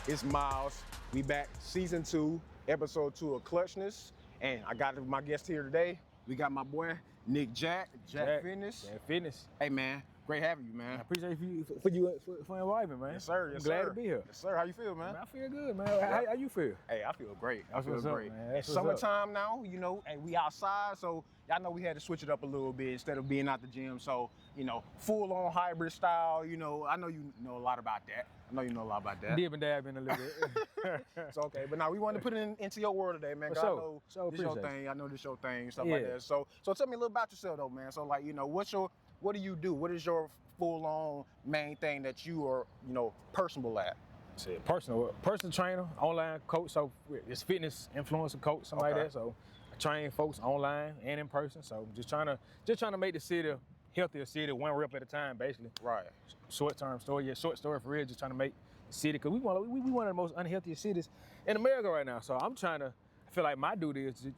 It's Miles. We back, season 2, episode 2 of Clutchness. And I got my guest here today. We got my boy, Nick Jack Fitness. Jack Fitness. Hey man, great having you, man. I appreciate you for inviting me, man. Yes, sir. Yes, I'm glad sir. to be here. Yes, sir. How you feel, man? I feel good, man. How you feel? Hey, I feel great. I feel what's up, great. man. That's It's what's summertime now, you know, and we outside, so y'all know we had to switch it up a little bit instead of being out the gym. So, you know, full on hybrid style, you know, I know you know a lot about that. I know you know a lot about that. Dib and dab in a little bit. It's okay, but now we want to put it into your world today, man. 'Cause I know this your thing. I know this your thing, stuff like that. So tell me a little about yourself, though, man. So like, you know, what do you do? What is your full-on main thing that you are, you know, personal at? Personal trainer, online coach. So it's fitness influencer coach, something like that. So I train folks online and in person. So just trying to make the city healthier city, one rep at a time, basically. Right. Short story for real. Just trying to make the city, because we one of the most unhealthiest cities in America right now. So I feel like my duty is to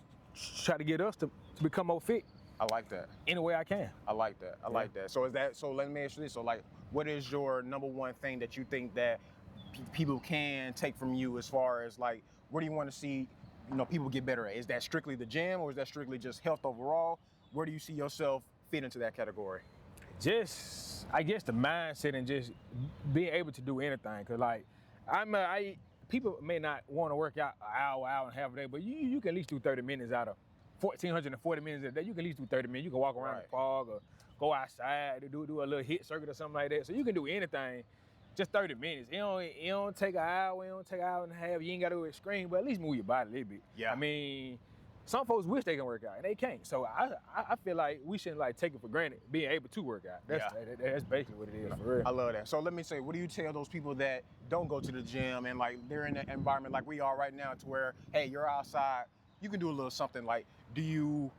try to get us to become more fit. I like that. Any way I can. I like that. I like that. So let me ask you this. So like, what is your number one thing that you think that people can take from you, as far as like, what do you want to see, you know, people get better at? Is that strictly the gym, or is that strictly just health overall? Where do you see yourself fit into that category? Just, I guess, the mindset and just being able to do anything. Cause like, people may not want to work out an hour and a half a day, but you can at least do 30 minutes out of 1,440 minutes a day. You can at least do 30 minutes. You can walk around the park or go outside to do a little hit circuit or something like that. So you can do anything, just 30 minutes. It don't take an hour, it don't take an hour and a half. You ain't got to do it extreme, but at least move your body a little bit. Yeah. I mean, some folks wish they can work out and they can't. So I feel like we shouldn't like take it for granted being able to work out. That's basically what it is, for real. I love that. So let me say, what do you tell those people that don't go to the gym and like they're in an environment like we are right now, to where, hey, you're outside, you can do a little something? Like, do you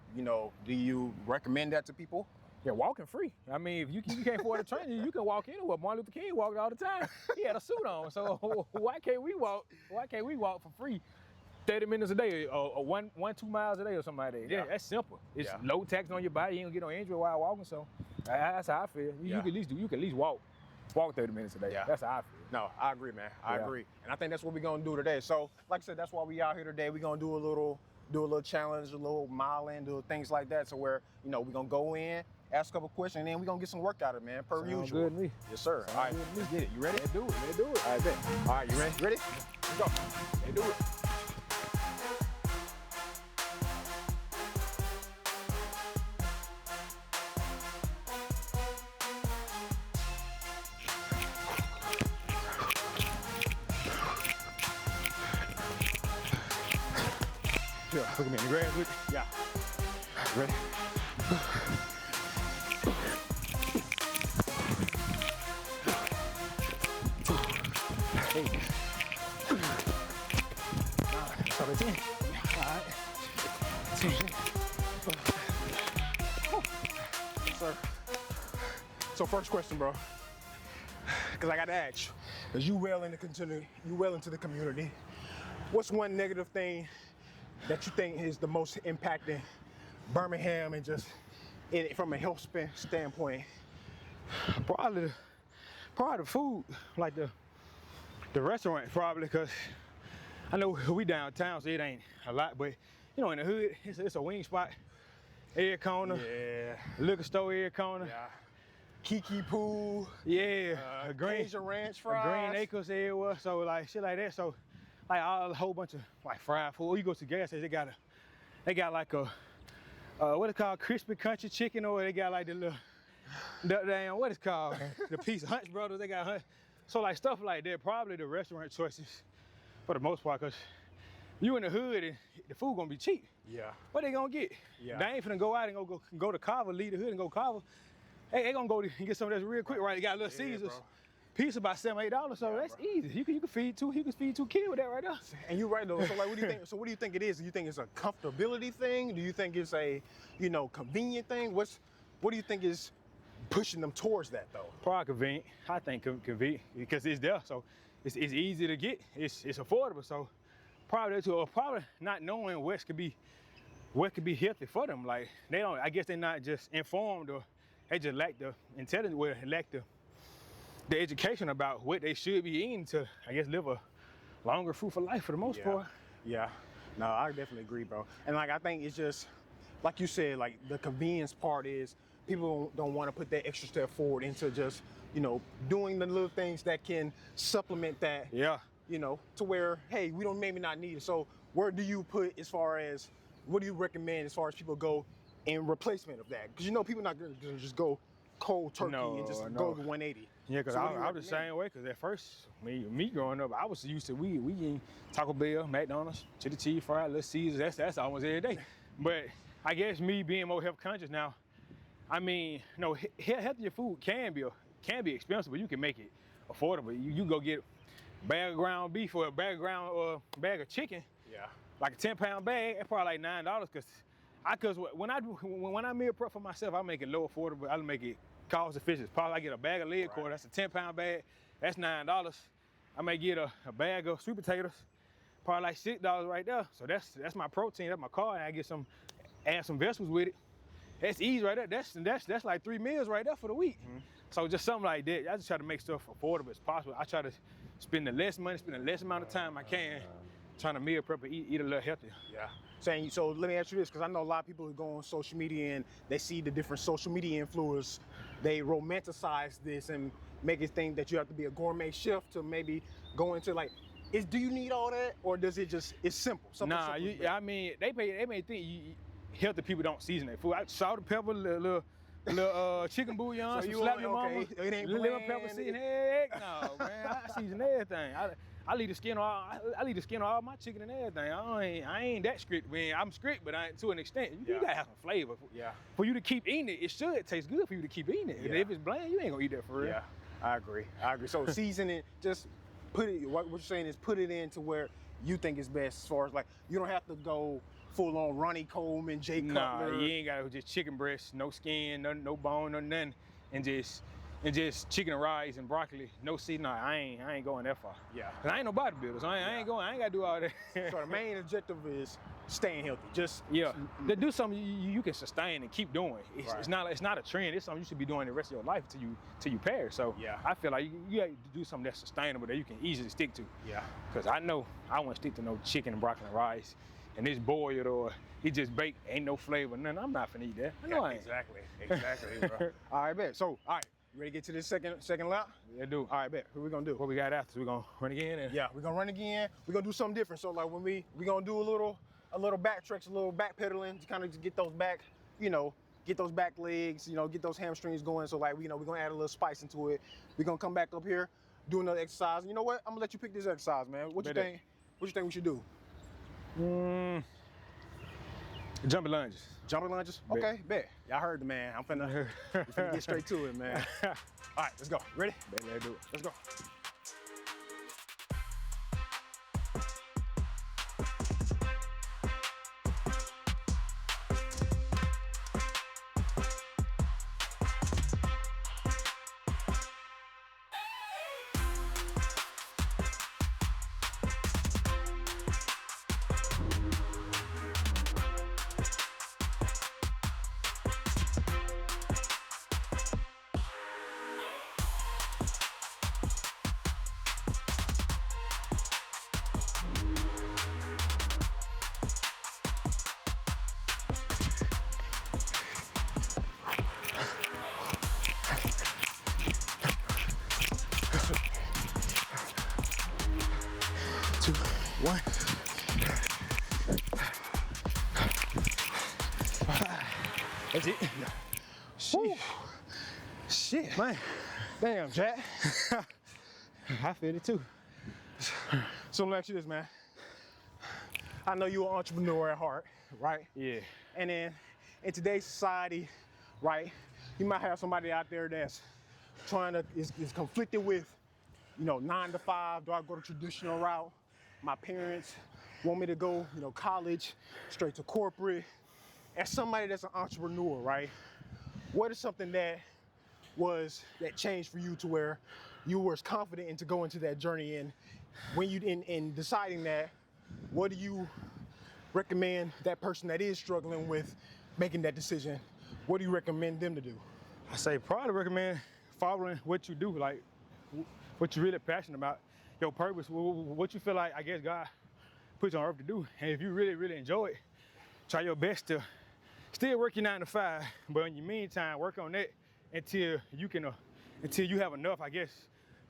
recommend that to people? Yeah, walking free. I mean, if you can't afford a trainer, you can walk anywhere. Martin Luther King walked all the time. He had a suit on. So why can't we walk? Why can't we walk for free? 30 minutes a day, or 2 miles a day, or something like that. Yeah, that's simple. It's low tax on your body. You don't get no injury while walking. So that's how I feel. You can at least walk 30 minutes a day. Yeah. That's how I feel. No, I agree, man. I agree, and I think that's what we're gonna do today. So, like I said, that's why we out here today. We're gonna do a little challenge, a little miling, do things like that. So where, you know, we're gonna go in, ask a couple questions, and then we're gonna get some work out of it, man, per usual. Good to me. Yes, sir. All right, let's get it. You ready? Let's do it. All right, bet. All right, you ready? Ready? Let's go. Let's do it. Yeah, look at me in the grass with it. Yeah. Ready? Hey. So that's it. All right. Sir. So first question, bro, because I got to ask you, because you well into the community. What's one negative thing that you think is the most impacting Birmingham, and just from a health standpoint? Probably the food, like the restaurant, probably, because I know we downtown, so it ain't a lot, but you know, in the hood, it's a wing spot, every corner, liquor store, every corner. Yeah. Kiki Pool. Yeah, a green Asian ranch fries. Green Acres everywhere, so like shit like that. So like a whole bunch of like fried food. Or you go to gas station, they got like a what it's called, crispy country chicken, or they got like the damn, what it's called, the piece of Hunt's Brothers. They got Hunt. So like stuff like that, probably the restaurant choices for the most part, because you in the hood and the food gonna be cheap. Yeah. What they gonna get? Yeah. They ain't finna go out and go to Carver, leave the hood and go Carver. Hey, they gonna go and get some of this real quick, right? They got Little Caesars. Bro. Piece about $7, $8, so that's easy. You can feed two kids with that right there. And you're right though. So like, what do you think? So what do you think it is? Do you think it's a comfortability thing? Do you think it's a, you know, convenient thing? What do you think is pushing them towards that though? Probably convenient. I think convenient because it's there, so it's easy to get. It's affordable, so probably too, or probably not knowing what could be healthy for them. Like they don't. I guess they're not just informed, or they just lack the intelligence, or lack the education about what they should be eating to, I guess, live a longer, fruitful life for the most part. Yeah. No, I definitely agree, bro. And like I think it's just like you said, like the convenience part is people don't want to put that extra step forward into just, you know, doing the little things that can supplement that. Yeah. You know, to where, hey, we don't maybe not need it. So where do you put as far as, what do you recommend as far as people go in replacement of that? Because you know people not gonna just go cold turkey and just go to 180. Yeah, because So I was the same way. Because at first, me growing up, I was used to we eat Taco Bell, McDonald's, chili cheese fries, Little Caesars. That's almost every day. But I guess me being more health conscious now, I mean, no, healthier food can be expensive, but you can make it affordable. You go get a bag of ground beef or a bag of chicken. Yeah. Like a 10-pound bag, it's probably like $9. Cause when I meal prep for myself, I make it low affordable. I make it cost efficient. Probably I get a bag of leg quarter. That's a 10-pound bag. That's $9. I may get a bag of sweet potatoes, probably like $6 right there. So that's my protein. That's my carb. And I get add some vegetables with it. That's easy right there. That's like 3 meals right there for the week. Mm-hmm. So just something like that. I just try to make stuff affordable as possible. I try to spend the less money, spend the less amount of time I can, trying to meal prep and eat a little healthier. Yeah. So let me ask you this, because I know a lot of people who go on social media and they see the different social media influencers. They romanticize this and make it think that you have to be a gourmet chef to maybe go into like, do you need all that, or does it just, it's simple? Nah, I mean, they may think healthy people don't season their food. Salt and pepper, little chicken bouillon, so some slap your mama, it ain't lemon pepper season. Heck no, man. I season everything. I leave the skin on all my chicken and everything. I ain't that strict, man. I'm strict, but I ain't to an extent. You gotta have some flavor. Yeah. For you to keep eating it, it should taste good for you to keep eating it. Yeah. If it's bland, you ain't gonna eat that for real. Yeah, I agree. So season it, just put it, what you're saying is put it into where you think is best, as far as like, you don't have to go full on Ronnie Coleman, Jay Cutler. Nah, you ain't gotta just chicken breast, no skin, no bone, no nothing, and just chicken and rice and broccoli, no seasoning. Nah, I ain't going that far. Yeah. Cause I ain't no bodybuilder, so I ain't gotta do all that. So the main objective is staying healthy. Just to do something you can sustain and keep doing. It's not a trend. It's something you should be doing the rest of your life till you perish. So I feel like you have to do something that's sustainable that you can easily stick to. Yeah. Cause I know I won't stick to no chicken and broccoli and rice, and it's boiled or it just baked, ain't no flavor, nothing. I'm not finna eat that. I know I ain't. Exactly, bro. All right, bet. So, all right. You ready to get to this second lap? Yeah, do. All right, bet. What we gonna do? What we got after? We gonna run again? Yeah, we gonna run again. We gonna do something different. So like when we gonna do a little back tricks, a little back pedaling to kind of get those back, get those back legs, get those hamstrings going. So like, we're gonna add a little spice into it. We're gonna come back up here, do another exercise. You know what? I'm gonna let you pick this exercise, man. What you think we should do? Jumping lunges. Jumping lunges? Okay, bet. Y'all heard the man. I'm finna get straight to it, man. All right, let's go. Ready? Let's do it. Let's go. One. That's it. Shit, man. Damn, Jack. I feel it too. So let me ask you this, man. I know you're an entrepreneur at heart, right? Yeah. And then in today's society, right, you might have somebody out there that's is conflicted with, 9 to 5. Do I go the traditional route? My parents want me to go, college, straight to corporate. As somebody that's an entrepreneur, right? What is something that changed for you to where you were confident in to go into that journey? And when you in deciding that, what do you recommend that person that is struggling with making that decision? What do you recommend them to do? I say probably recommend following what you do, like what you're really passionate about. your purpose, what you feel like, I guess God put you on earth to do. And if you really, really enjoy it, try your best to still work your 9 to 5, but in the meantime, work on that until you have enough, I guess,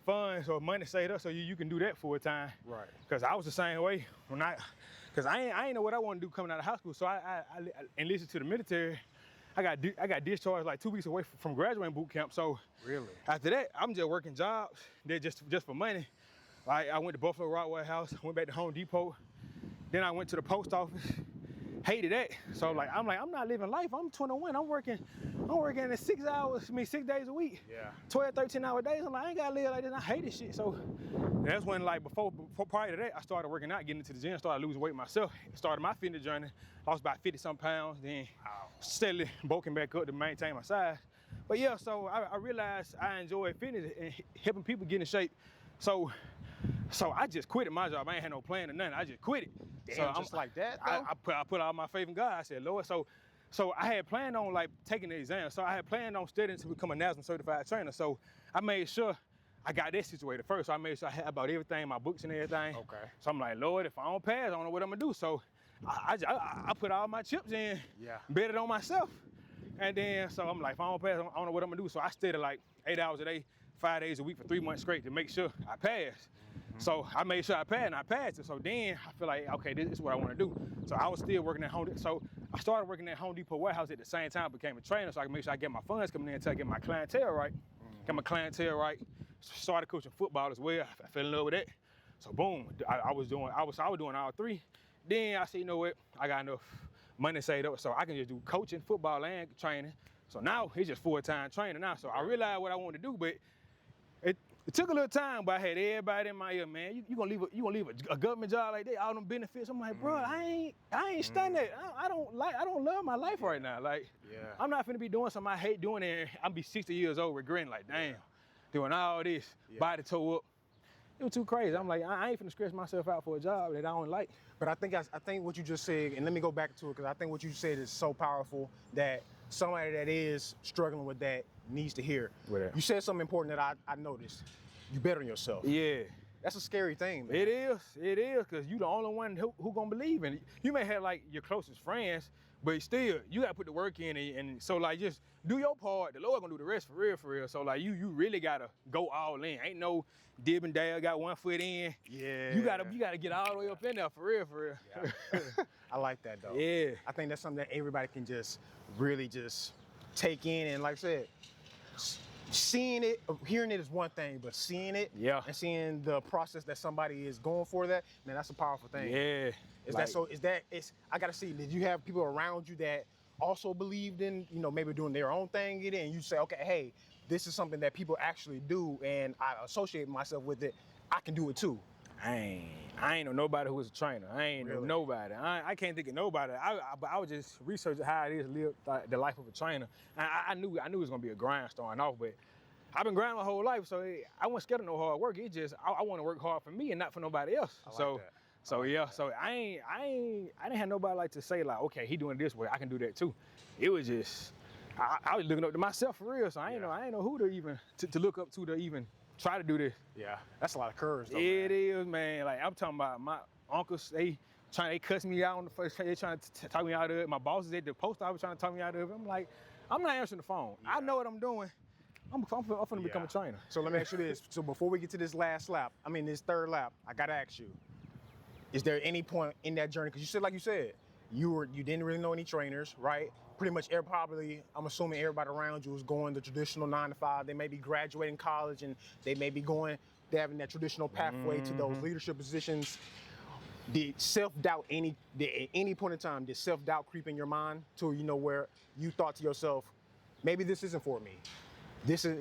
funds or money saved up so you can do that full time. Right. Cause I was the same way cause I ain't know what I want to do coming out of high school. So I enlisted to the military. I got discharged like 2 weeks away from graduating boot camp. So Really? after that, I'm just working jobs. They're just for money. Like I went to Buffalo Rottweiler House, went back to Home Depot. Then I went to the post office. Hated that. So I'm not living life. I'm 21. I'm working 6 days a week. Yeah. 12, 13-hour days. I'm like, I ain't gotta live like this. I hate this shit. So that's when, like, before prior to that, I started working out, getting into the gym, started losing weight myself. Started my fitness journey. Lost about 50-some pounds. Then steadily bulking back up to maintain my size. But yeah, so I realized I enjoy fitness and helping people get in shape. So I just quit my job. I ain't had no plan or nothing. I just quit it. Damn, just like that, though? I put all my faith in God. I said, Lord, so I had planned on like taking the exam. So I had planned on studying to become a national certified trainer. So I made sure I got that situated first. So I made sure I had about everything, my books and everything. Okay. So I'm like, Lord, if I don't pass, I don't know what I'm gonna do. So I put all my chips in, bet it on myself. And then, so I'm like, if I don't pass, I don't know what I'm gonna do. So I studied like 8 hours a day, 5 days a week for 3 months straight to make sure I passed. So I made sure I passed, and I passed it. So then I feel like, okay, this is what I want to do. So I was still working at Home Depot. So I started working at Home Depot warehouse at the same time, became a trainer, so I can make sure I get my funds coming in until I get my clientele right. Get my clientele right. Started coaching football as well. I fell in love with that. So boom, I was doing all three. Then I said, you know what? I got enough money saved up, so I can just do coaching, football, and training. So now it's just full-time training now. So I realized what I wanted to do, but it took a little time, but I had everybody in my ear, man. You gonna leave a government job like that, all them benefits. I'm like, bro, I ain't studying that. I don't love my life right now. Like, I'm not finna be doing something I hate doing, and I'm be 60 years old regretting, like, damn, doing all this, body toe up. It was too crazy. I'm like, I ain't finna stress myself out for a job that I don't like. But I think what you just said, and let me go back to it, because I think what you said is so powerful that somebody that is struggling with that needs to hear. Whatever. You said something important that I noticed. You bet on yourself. Yeah. That's a scary thing, man. It is, because you the only one who gonna believe in it. You may have like your closest friends, but still, you gotta put the work in, and so like just do your part. The Lord gonna do the rest for real. So like you really gotta go all in. Ain't no dib and dab, got 1 foot in. Yeah. You gotta get all the way up in there for real. Yeah. I like that though. Yeah. I think that's something that everybody can just really just take in, and like I said, seeing it, hearing it is one thing, but seeing it and seeing the process that somebody is going for that, man, that's a powerful thing. Yeah. I gotta see, did you have people around you that also believed in, maybe doing their own thing in it, and you say, okay, hey, this is something that people actually do, and I associate myself with it, I can do it too. I ain't know nobody who was a trainer. I ain't know nobody. I can't think of nobody. I was just researching how it is to live the life of a trainer. I knew it was gonna be a grind starting off, but I've been grinding my whole life, so I wasn't scared of no hard work. It's just I want to work hard for me and not for nobody else. So I didn't have nobody like to say like, okay, he doing it this way, I can do that too. It was just I was looking up to myself for real. So I ain't know who to even to look up to even try to do this. Yeah, that's a lot of courage though, It is, man. Like I'm talking about my uncles, they cuss me out on the first, they trying to talk me out of it. My bosses at the post office trying to talk me out of it. I'm like, I'm not answering the phone. I know what I'm doing. I'm finna become a trainer. So let me ask you this. So before we get to this this third lap, I gotta ask you, is there any point in that journey, because you said, you didn't really know any trainers, right? Pretty much I'm assuming everybody around you was going the traditional 9 to 5. They may be graduating college and they may be having that traditional pathway to those leadership positions. Did self-doubt at any point in time, did self-doubt creep in your mind to, where you thought to yourself, maybe this isn't for me? This is,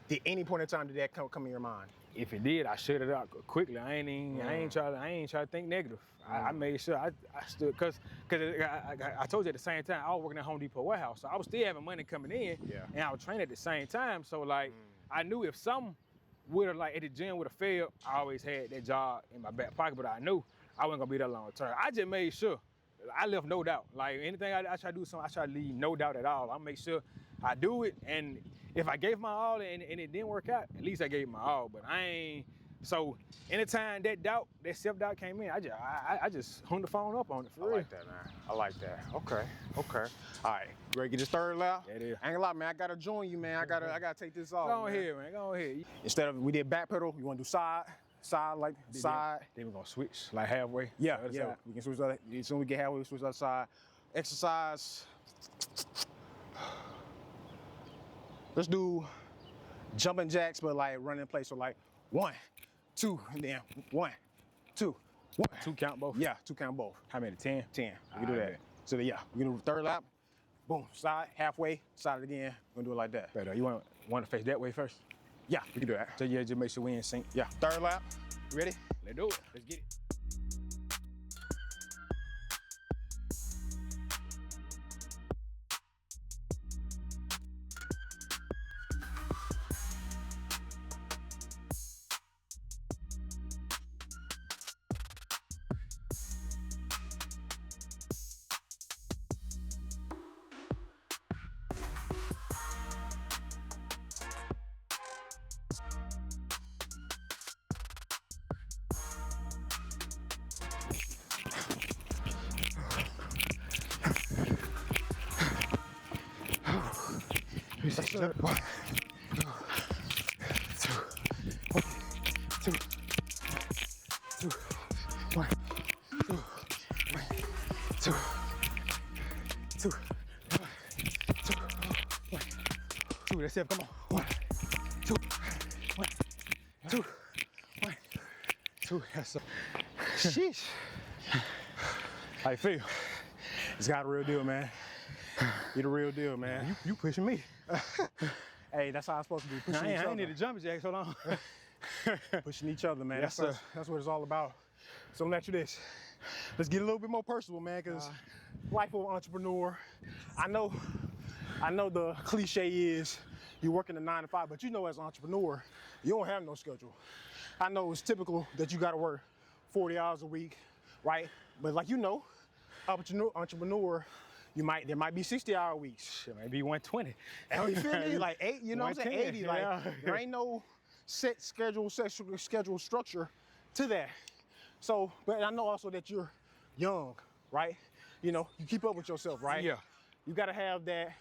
did any point in time did that come in your mind? If it did, I shut it out quickly. I ain't try to think negative. I made sure I stood, cause I told you at the same time I was working at Home Depot warehouse, so I was still having money coming in, and I was training at the same time. So like I knew if some would have at the gym would have failed, I always had that job in my back pocket, but I knew I wasn't gonna be there long term. I just made sure I left no doubt. Like anything I try to do something, I try to leave no doubt at all. I make sure I do it, and if I gave my all and it didn't work out, at least I gave my all. But I So anytime that self-doubt came in, I just hung the phone up on it for I real. like that, man. I like that. Okay. All right, you ready to get this third lap? That is. I ain't gonna lie, man. I gotta join you, man. I gotta take this off. Go man. ahead, man. Go ahead. Instead of we did back pedal, you wanna do side, like side. Then we're gonna switch like halfway. Yeah, Other yeah. side. We can switch that. As soon as we get halfway, we switch that side. Exercise. Let's do jumping jacks, but like running in place. So like 1, 2, and then 1, 2, 1. 2 count both? Yeah, 2 count both. How many? 10? 10. We can do that. bet. So yeah, we can do third lap. Boom, side, halfway, side it again. We're gonna do it like that. But you want to face that way first? Yeah, we can do that. So yeah, just make sure we in sync. Yeah, third lap. You ready? Let's do it. Let's get it. Yes, sir. 1, 2, 1, 2, 2, 2, 2. That's it. Come on. 1, 2, 1, 2, 1, 2. Yes, sir. Sheesh. How you feel? It's got a real deal, man. You the real deal, man. You pushing me. Hey, that's how I'm supposed to be. Pushing each I other. ain't need a jumping jack. Hold on. Pushing each other, man. Yes, That's what it's all about. So let you this. Let's get a little bit more personal, man, because life of an entrepreneur. I know the cliche is you working a 9 to 5, but you know as an entrepreneur, you don't have no schedule. I know it's typical that you gotta work 40 hours a week, right? But like entrepreneur, there might be 60-hour weeks. Shit, maybe 120. Oh, you feel me? Like 8, you know what I'm saying? 80. Like yeah. there ain't no set schedule structure to that. So, but I know also that you're young, right? You know, you keep up with yourself, right? Yeah. You gotta have that.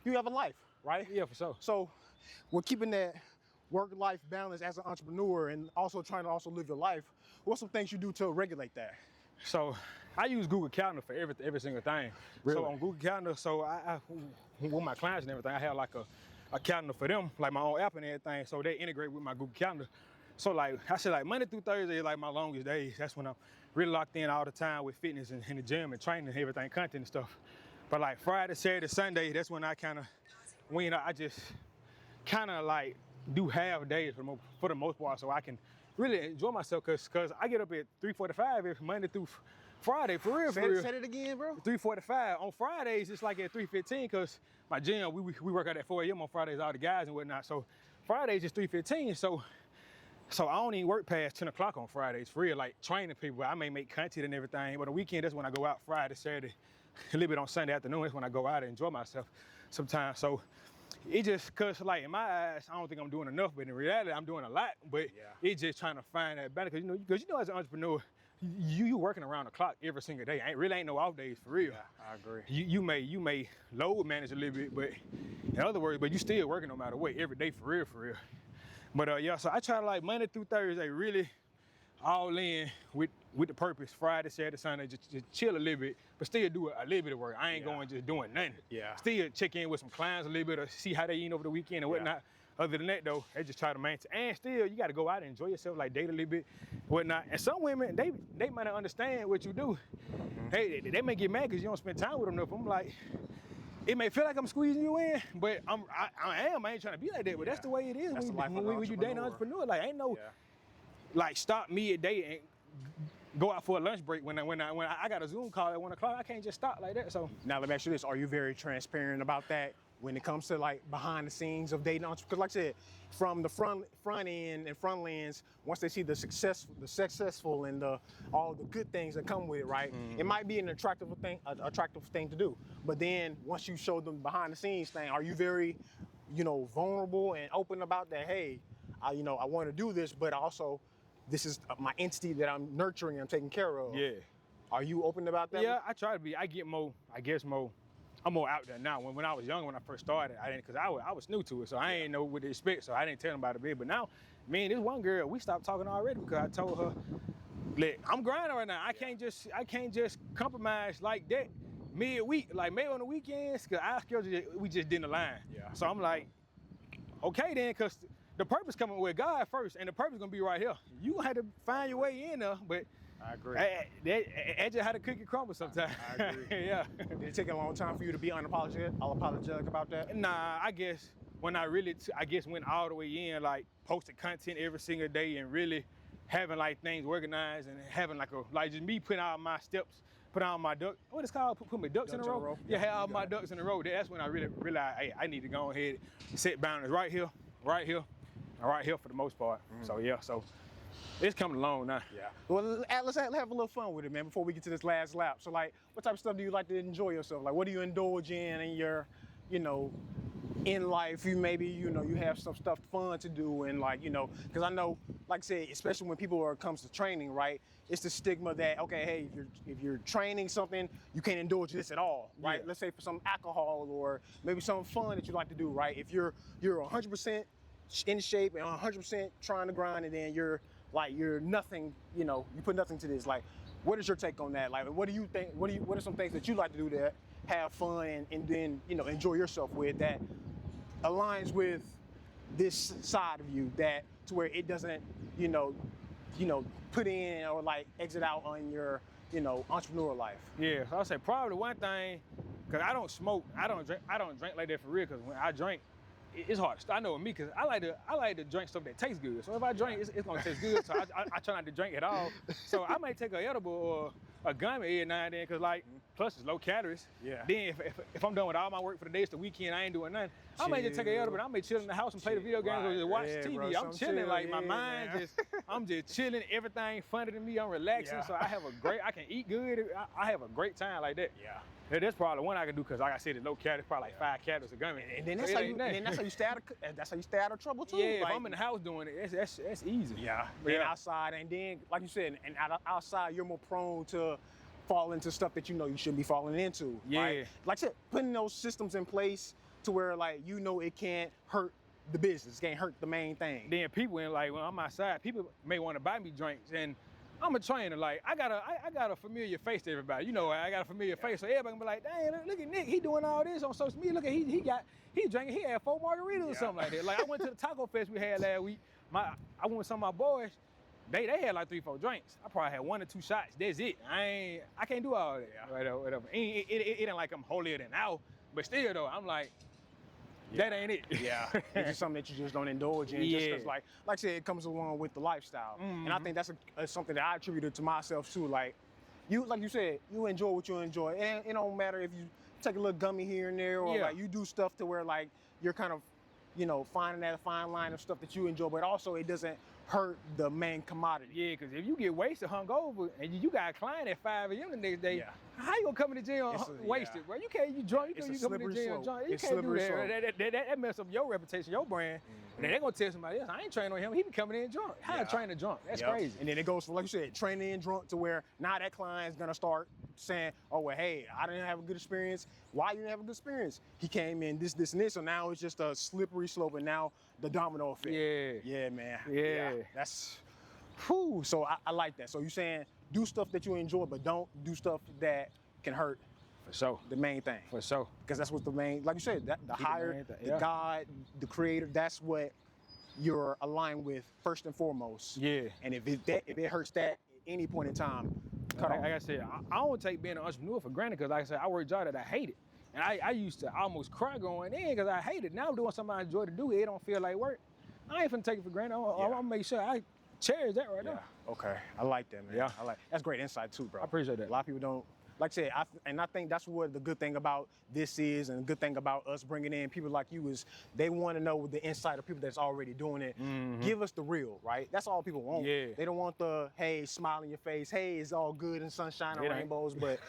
You have a life, right? Yeah, for sure. So, we're keeping that work-life balance as an entrepreneur and also trying to also live your life. What's some things you do to regulate that? So I use Google Calendar for every single thing. Really? So on Google Calendar, so I with my clients and everything, I have like a calendar for them, like my own app and everything. So they integrate with my Google Calendar. So like I said, like Monday through Thursday is like my longest days. That's when I'm really locked in all the time with fitness and in the gym and training and everything, content and stuff. But like Friday, Saturday, Sunday, that's when I I just kind of like do half days for the most part, so I can really enjoy myself. Cause I get up at 3:45 every Monday through Friday, for real. Say it again, bro. 3:45. On Fridays, it's like at 3:15, cause my gym, we work out at 4 a.m. on Fridays, all the guys and whatnot. So Fridays is 3:15. So I don't even work past 10 o'clock on Fridays, for real. Like training people, I may make content and everything, but on the weekend, that's when I go out. Friday, Saturday, a little bit on Sunday afternoon, that's when I go out and enjoy myself sometimes. So it just, cause like in my eyes, I don't think I'm doing enough, but in reality, I'm doing a lot. But it's just trying to find that balance, cause you know, as an entrepreneur, you working around the clock every single day. Ain't no off days, for real. Yeah, I agree. You may load manage a little bit, but in other words, but you still working no matter what, every day, for real. But yeah, so I try to like Monday through Thursday really all in with the purpose. Friday, Saturday, Sunday, just chill a little bit, but still do a little bit of work. I ain't going just doing nothing. Yeah. Still check in with some clients a little bit or see how they eat over the weekend and whatnot. Other than that though, they just try to maintain. And still, you got to go out and enjoy yourself, like date a little bit, whatnot. And some women, they might not understand what you do. They may get mad because you don't spend time with them enough. I'm like, it may feel like I'm squeezing you in, but I ain't trying to be like that. But that's the way it is when you date an entrepreneur. Like ain't no like stop me at day and go out for a lunch break when I got a Zoom call at 1 o'clock. I can't just stop like that. So now let me ask you this: are you very transparent about that when it comes to like behind the scenes of dating entrepreneurs? Because like I said, from the front end and front lens, once they see the successful and all the good things that come with it, right? It might be an attractive thing to do. But then once you show them behind the scenes thing, are you very, vulnerable and open about that? Hey, I want to do this, but also this is my entity that I'm nurturing, I'm taking care of. Yeah. Are you open about that? Yeah, I try to be. I get more, I guess more, I'm more out there now. When I was young, when I first started, I didn't, cause I was new to it, so I ain't know what to expect, so I didn't tell nobody about it. But now, me and this one girl, we stopped talking already because I told her, look, I'm grinding right now. I can't just compromise like that midweek, like maybe on the weekends, cause our schedule, we just didn't align. Yeah. So I'm like, okay then, cause the purpose coming with God first, and the purpose gonna be right here. You gonna have to find your way in there, but I agree. That's just how the cookie crumbles sometimes. I agree. Yeah. Did it take a long time for you to be unapologetic about that? Nah, I guess when I really, went all the way in, like posting content every single day and really having like things organized and having like just me putting out my steps, put out my ducks. What it's called? Put my ducks in a row. Yeah, have all my ducks in a row. That's when I really realized, hey, I need to go ahead and set boundaries right here, and right here for the most part. So yeah, so it's coming along now. Yeah. Well, let's have a little fun with it, man, before we get to this last lap. So, like, what type of stuff do you like to enjoy yourself? Like, what do you indulge in your, in life? You have some stuff fun to do, and like, because I know, like I said, especially when it comes to training, right? It's the stigma that, okay, hey, if you're training something, you can't indulge this at all, right? Yeah. Let's say for some alcohol or maybe something fun that you like to do, right? If you're 100% in shape and 100% trying to grind, and then you're nothing, you put nothing to this. Like, what is your take on that? Like, what do you think? What are some things that you like to do to have fun and then enjoy yourself with that aligns with this side of you, that to where it doesn't put in or like exit out on your entrepreneur life? Yeah, so I'll say probably one thing, cause I don't smoke, I don't drink like that for real. Cause when I drink, it's hard. I know with me, cause I like to drink stuff that tastes good. So if I drink, it's gonna taste good. So I try not to drink at all. So I might take an edible or a gummy every now and then, cause like, plus it's low calories. Yeah. Then if I'm done with all my work for the day, it's the weekend, I ain't doing nothing. I might just take an edible and I may chill in the house and play the video games or just watch TV. Bro, I'm chilling, chill, like my mind man. I'm just chilling. Everything funny to me. I'm relaxing. Yeah. So I can eat good. I have a great time like that. Yeah. Yeah, that's probably one I can do, because like I said, it's low calories, probably like 5 calories a gummy. And then that's how you stay out of trouble too. Yeah, like, if I'm in the house doing it, that's easy. Yeah, being outside, and then like you said, and outside you're more prone to fall into stuff that you shouldn't be falling into. Yeah. Right? Like I said, putting those systems in place to where it can't hurt the business, it can't hurt the main thing. Then people when I'm outside, people may want to buy me drinks, and I'm a trainer. Like I got a familiar face to everybody. I got a familiar face, so everybody can be like, dang, look at Nick, he doing all this on social media. Look at he drinking, he had 4 margaritas or something like that. Like I went to the taco fest we had last week. I went with some of my boys. They had like 3-4 drinks. I probably had 1 or 2 shots. That's it. I can't do all that. Yeah. Whatever. It ain't like I'm holier than thou, but still though, I'm like, that ain't it. Yeah, it's just something that you just don't indulge in. Just 'cause, like I said, it comes along with the lifestyle, and I think that's something that I attributed to myself too. Like you said, you enjoy what you enjoy, and it don't matter if you take a little gummy here and there, or like you do stuff to where like you're kind of, finding that fine line of stuff that you enjoy, but also it doesn't hurt the main commodity. Yeah, because if you get wasted, hungover, and you got a client at 5 a.m. the next day, how you gonna come in the gym wasted, bro? You can't, you drunk, you come in the gym drunk. You can't do that. That mess up your reputation, your brand. And then they're gonna tell somebody else, I ain't training on him, he be coming in drunk. How I train a drunk? That's crazy. And then it goes from, like you said, training in drunk to where now that client's gonna start saying, oh, well, hey, I didn't have a good experience. Why you didn't have a good experience? He came in this, and this, so now it's just a slippery slope, and now the domino effect. Yeah, man. Yeah. That's, whew. So I like that. So you're saying do stuff that you enjoy, but don't do stuff that can hurt. For sure. The main thing. For sure. Because that's what the main, like you said, the higher, the God, the creator, that's what you're aligned with first and foremost. Yeah. And if it hurts that at any point in time, cut off. Like I said, I don't take being an entrepreneur for granted, because like I said, I work a job that I hated. And I used to almost cry going in because I hate it. Now I'm doing something I enjoy to do. It don't feel like work. I ain't finna take it for granted. I'm gonna make sure I cherish that right now. Okay, I like that, man. Yeah. That's great insight too, bro. I appreciate that. A lot of people don't, like I said, I think that's what the good thing about this is, and the good thing about us bringing in people like you is they want to know the insight of people that's already doing it. Give us the real, right? That's all people want. Yeah. They don't want the, hey, smile in your face, hey, it's all good and sunshine and rainbows, but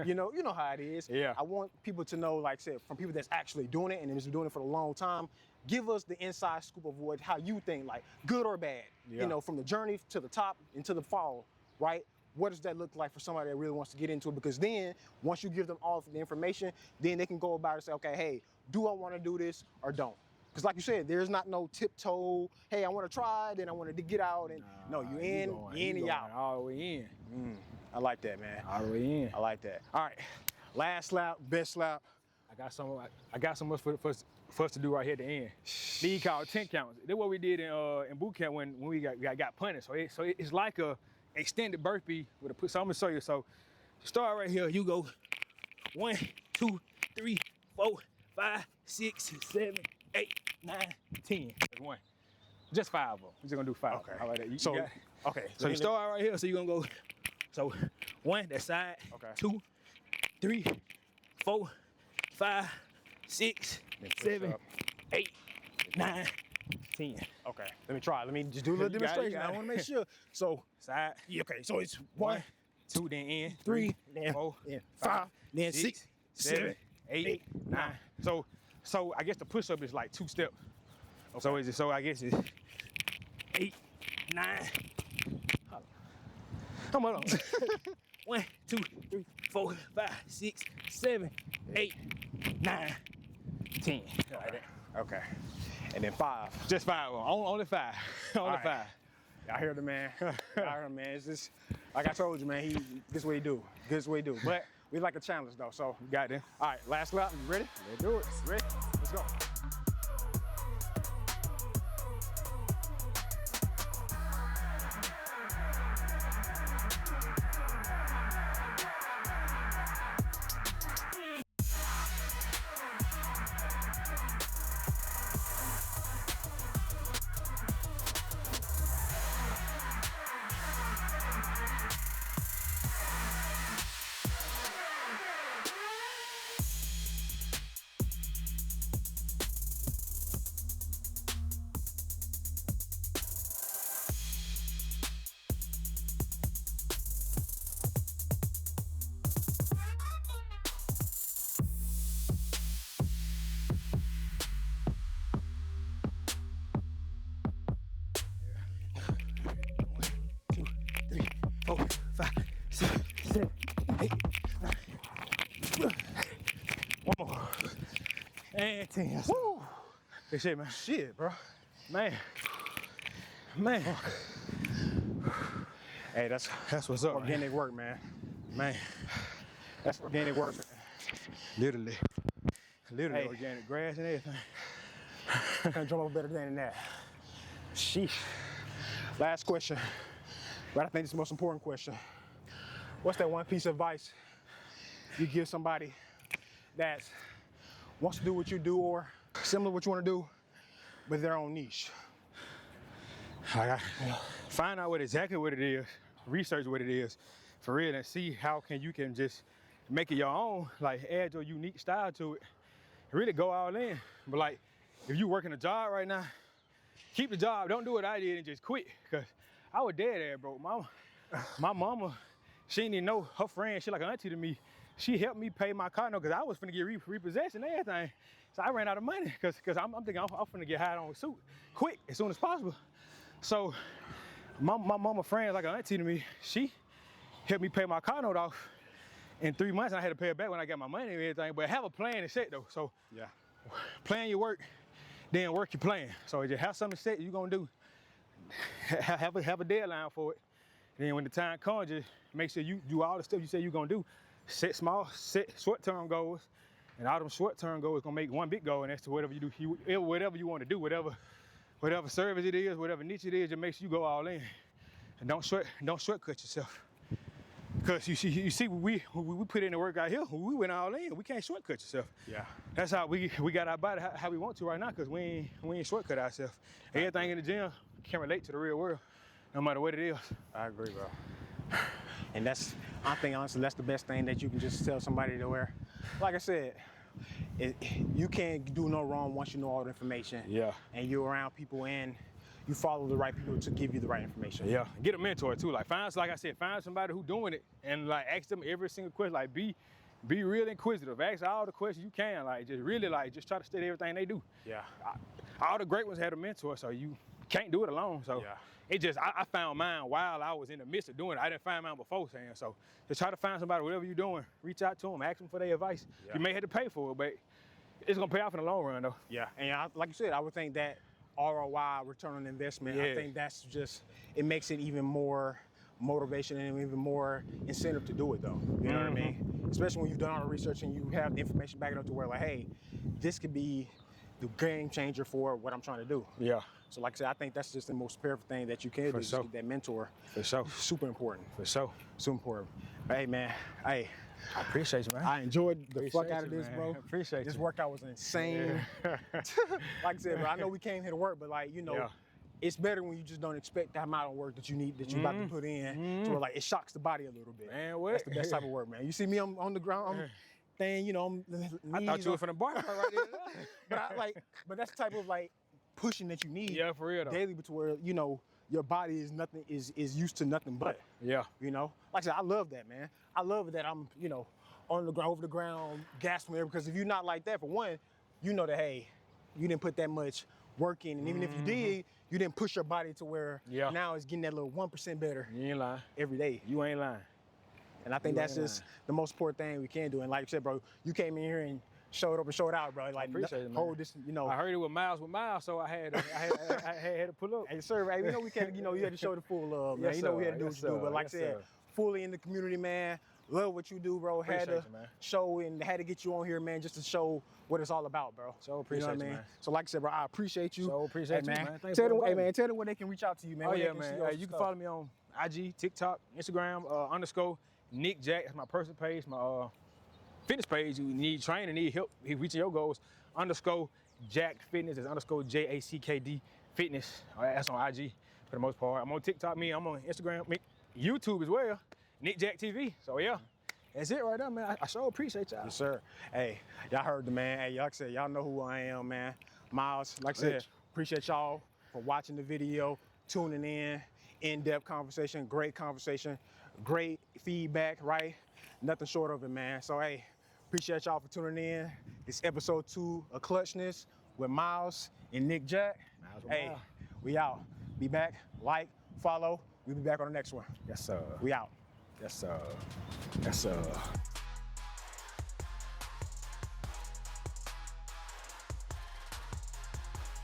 you know how it is. Yeah. I want people to know, like I said, from people that's actually doing it and has been doing it for a long time, give us the inside scoop of how you think, like good or bad, Yeah. you know, from the journey to the top into the fall, right? What does that look like for somebody that really wants to get into it? Because then once you give them all of the information, then they can go about it and say, okay, hey, do I want to do this or don't? Because like you said, there's not no tiptoe, hey, I want to try, then I want to get out. And no, you in and you out. All the way in. I like that, man. All the way in. I like that. All right, last lap, best lap. I got so much for us to do right here at the end. These called 10 counts. That's what we did in boot camp when we got punished. So it's like a extended burpee with a push. So I'm gonna show you. So start right here. You go 1, 2, 3, 4, 5, 6, 7, 8, 9, 10. That's one. Just 5 of them. We're just gonna do 5. Okay. How about that? So, you got it? okay. So you start right here. So you're gonna go. So 1, that side. Okay. 2, 3, 4, 5, 6, 7, 8, 9, 10. Okay, let me try. Let me just do a little You got it, demonstration. I want to make sure. So, Side. okay, so it's 1, 2, then in. 3, then 4, then 5, then 6, 7, 8, 9. So I guess the push up is like 2 steps. Okay. So I guess it's 8, 9. Come on. 1, 2, 3, 4, 5, 6, 7, 8, 9, 10. Like that. Okay, and then 5. Just 5. Only 5. Only right. 5. I hear the man. I heard him, man. It's just like I told you, man. This what he do. This what he do. But we like a challenge though. So You got this. all right, last lap. You ready? Let's do it. Ready? Let's go. And 10. Woo! Good shit, man. Shit, bro. Man. Hey, that's what's up, organic work, man. man. That's organic work. Literally Hey. organic grass and everything. Can't drum up better than that. Sheesh. Last question, but I think it's the most important question. What's that one piece of advice you give somebody that wants to do what you do or similar to what you want to do, but their own niche? Find out exactly what it is, research what it is for real, and see how you can just make it your own, like add your unique style to it. Really go all in. But like, if you working a job right now, keep the job. Don't do what I did and just quit. Cause I was dead there, bro. My mama, she didn't even know her friend. She like an auntie to me. She helped me pay my car note because I was finna get repossessed and everything. So I ran out of money because I'm thinking I'm finna get hired on a suit quick as soon as possible. So my mama friend, like an auntie to me, she helped me pay my car note off. In 3 months, I had to pay it back when I got my money and everything. But have a plan and set though. So Yeah. plan your work, then work your plan. So just have something set you're gonna do. Have a deadline for it. And then when the time comes, just make sure you do all the stuff you say you're gonna do. Set short-term goals, and all them short-term goals gonna make one big goal, and that's to whatever you do, whatever you want to do, whatever service it is, whatever niche it is, just make sure you go all in, and don't shortcut yourself. Cause you see, we put in the work out here. We went all in. We can't shortcut yourself. Yeah. That's how we got our body how we want to right now. Cause we ain't shortcut ourselves. Everything in the gym can relate to the real world, no matter what it is. I agree, bro. And I think honestly, that's the best thing that you can just tell somebody to wear. Like I said, you can't do no wrong once you know all the information. Yeah. And you're around people and you follow the right people to give you the right information. Yeah. Get a mentor too. Like find somebody who doing it and like ask them every single question. Like be real inquisitive. Ask all the questions you can. Like just really just try to study everything they do. Yeah. all the great ones had a mentor, so you can't do it alone. So it just, I found mine while I was in the midst of doing it. I didn't find mine before, saying. So just try to find somebody, whatever you're doing, reach out to them, ask them for their advice. You may have to pay for it, but it's gonna pay off in the long run though. Yeah, and like you said, I would think that ROI, return on investment, I think that's just, it makes it even more motivation and even more incentive to do it though. You know what I mean? Especially when you've done all the research and you have the information backing up to where like, hey, this could be the game changer for what I'm trying to do. Yeah. So like I said, I think that's just the most powerful thing that you can do, is get that mentor. For sure. Super important. For sure. Super important. Hey man, hey. I appreciate you, man. I enjoyed the fuck out of this, man. bro. Appreciate this you. workout was insane. Like I said, bro, I know we came here to work, but like, you know, it's better when you just don't expect the amount of work that you need, that you about to put in, to where like it shocks the body a little bit. Man, what? That's the best type of work, man. You see me on the ground, I'm thing, you know, I thought you were from the bar right there. but that's the type of like pushing that you need. Yeah, for real though. Daily, to where, you know, your body is used to nothing but. Yeah. You know, like I said, I love that, man. I love that I'm, you know, on the ground, over the ground, gasping there, because if you're not like that, for one, you know that, hey, you didn't put that much work in, and even if you did, you didn't push your body to where now it's getting that little 1% better. You ain't lying. Every day. You ain't lying. And I think that's just the most important thing we can do. And like you said, bro, you came in here and showed up and showed out, bro. Like, appreciate it, man. Hold this, you know. I heard it with Miles, so I had to pull up. Hey, sir, hey, we know we can't, you know, you had to show the full love, man. Yes, you know we sir. had to do Yes, what you do, sir. but like Yes, I said, sir. fully in the community, man. Love what you do, bro. Had to man. show and had to get you on here, man, just to show what it's all about, bro. So appreciate you know what I mean? man. So like I said, bro, I appreciate you. So appreciate hey, you, man. man. Thanks Tell for them, hey, inviting me. man, tell them where they can reach out to you, man. Oh where yeah, they can man. see your You can stuff. follow me on IG, TikTok, Instagram, _ Nick Jack. That's my personal page. My fitness page. You need training, need help reaching your goals. _ Jacked Fitness is _ JACKD Fitness. That's on IG for the most part. I'm on TikTok. I'm on Instagram, YouTube as well. Nick Jack TV. So yeah. That's it right there, man. I sure appreciate y'all. Yes, sir. Hey, y'all heard the man. Hey, like I said, y'all know who I am, man. Miles, like I said, appreciate y'all for watching the video, tuning in-depth conversation, great feedback, right? Nothing short of it, man. So, hey, appreciate y'all for tuning in. It's episode 2 of Clutchness with Miles and Nick Jack. Hey, we out. Be back, like, follow. We'll be back on the next one. Yes, sir. We out. Yes, sir. Yes, sir.